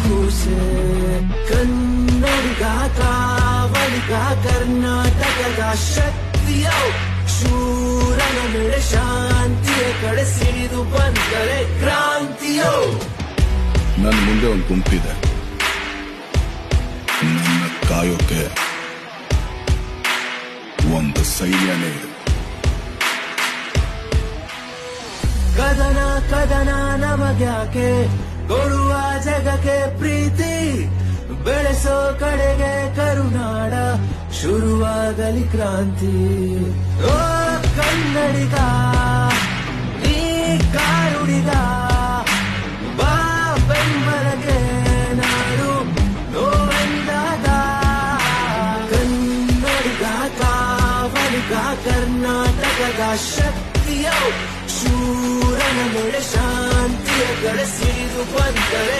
ಕೂಸೆ ಕನ್ನಡಿಗ ಕಾವಲಿಗ ಕರ್ನಾಟಕದ ಶಕ್ತಿಯೋ ಶೂರನ ಮೇಲೆ ಶಾಂತಿಯ ಕಡೆ ಸಿಡಿದು ಬಂದರೆ ಕ್ರಾಂತಿಯೋ. ನನ್ನ ಮುಂದೆ ಒಂದು ಗುಂಪಿದೆ, ನನ್ನ ಕಾಯೋಕೆ ಒಂದು ಸೈನ್ಯನೇ ಇದೆ. ಕದನ ಕದನ ನಮಗ್ಯಾಕೆ, ಕೊಡುವ ಜಗಕ್ಕೆ ಪ್ರೀತಿ, ಬೆಳೆಸೋ ಕಡೆಗೆ ಕರುನಾಡ, ಶುರುವಾಗಲಿ ಕ್ರಾಂತಿ. ಓ ಕನ್ನಡಿಗ ನೀ ಕಾರುಡಿಗ, ಬಾ ಬೆಂಬಲಗೆ ನಾಡು ನೋವೆಂದಾಗ. ಕನ್ನಡಿಗ ಕಾವಲಿಗ ಕರ್ನಾಟಕದ ಶಕ್ತಿಯೋ ಶೂರನ ಮೇಲೆ ಶಾಂತಿಯ ಕಡೆ ಸಿಡಿದು ಬಂದರೆ